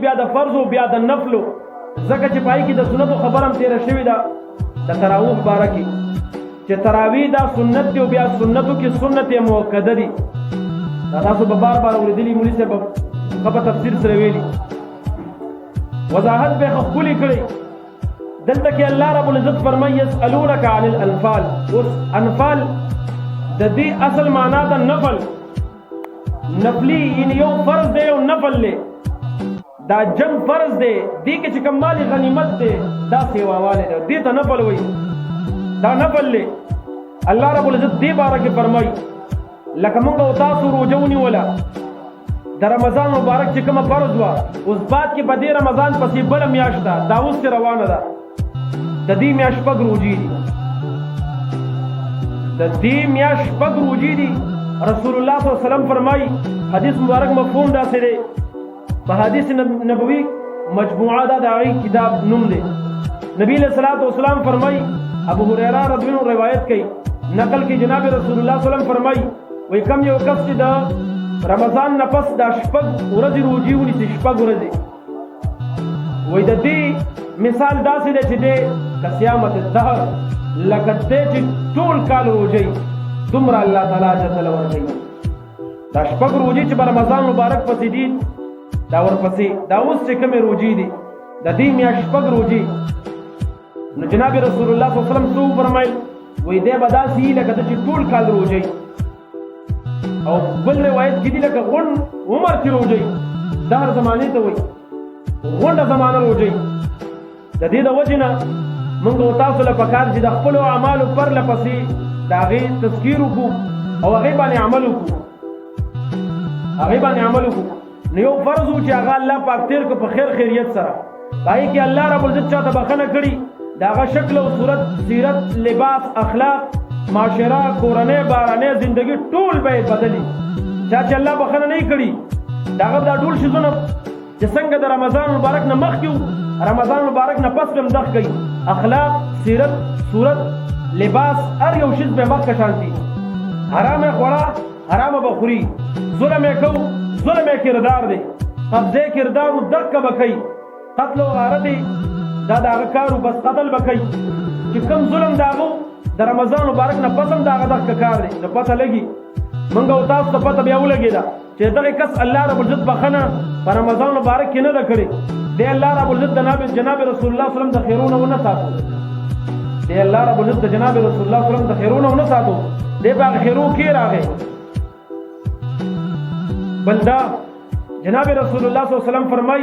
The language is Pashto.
بیا د فرض او بیا د نفل زکه چې پای کې د سنت خبرم تیر شوی دا د تراویح باره کې چې تراویح دا سنت دی او بیا سنتو کې سنت مؤکده دي دا تاسو به بار بار اوریدلی مولوی صاحب په تفسیر سره ویلي وضاحت به خپل کړی دلته کې الله رب العزت فرمایي يسالونك عن الانفال اوس انفال د دې اصل معنا د نفل نفلی ان یو فرض دی او نفل له دا جنگ فرض دی دې کې چې کمال غنیمت دی دا سیواواله دی دې ته نفل وایي دا نفل له الله رب العزت دې باره کې فرمایي لکه موږ او تاسو روزونی ولا د رمضان مبارک چې کومه فرض وا اوس بعد کې په دې رمضان پسې بل میاشت دا اوس روانه ده د دې میاشت پګ روزي دي د دې میاشت پګ روزي دي رسول الله صلی الله علیه وسلم فرمایي حدیث مبارک مفهوم دا سره په حدیث نبوي مجموعه دا دغه کتاب نوم دی نبی صلی الله علیه وسلم فرمایي ابو هريره رضی الله عنه روایت کوي نقل کی جناب رسول الله صلی الله علیه وسلم فرمایي وای کم یو کس چې دا رمضان نفس دا شپږ ورځې روزي ونیسي شپږ ورځې وای د دې مثال داسې دی چې د قیامت الدهر لکه دې چې ټول کال روزي دومره الله تعالی جل ورکوي دا شپږ روزي چې په رمضان مبارک پسې دي دا ورپسې دا اوس چې کومې روزي دي د دې میاشت شپږ روزي نو جناب رسول الله صلی الله علیه وسلم سو فرمایل وای دې به داسې لکه چې ټول کال روزي او بل روایت کې دي لکه غون عمر کې روزي دهر زمانه ته وای غونډه زمانه روزي د دې د وجنه موږ تاسو له پکار چې د خپل اعمالو پر لپسې دا غي تذکیر وکړو او هغه باندې عمل وکړو نو یو فرض و چې هغه الله پاک تیر کو په خیر خیریت سره پای کې الله رب العزت چاته بخنه کړي دا غ شکل او صورت سیرت لباس اخلاق معاشره کورنۍ بارانه زندگی ټول به بدلی چې الله بخنه نه کړي دا ټول شیزونه چې څنګه د رمضان مبارک نه مخکې رمضان مبارک نه پس هم دغ کوي اخلاق سیرت صورت لباس هر یو شیز به مخ شانتي حرام خورا حرام بخوري ظلم کو ظلم کردار دی قبضه کردار دغه بکای قتل او غارت دا کارو بس قتل بکای چې کوم ظلم داغو د رمضان مبارک نه پسند دغه کار دی نو پته لګي منګه او تاسو ته پته بیا ولګی دا چې دغه کس الله رب العزت بخنه په رمضان مبارک کې نه کړی دی الله رب العزت جناب رسول الله صلی الله علیه وسلم د خیرونه ونه ساتو دی الله رب العزت جناب رسول الله صلی الله علیه وسلم د خیرونه ونه ساتو دی په خیرو کې راغی بلدا جناب رسول الله صلی الله علیه وسلم فرمای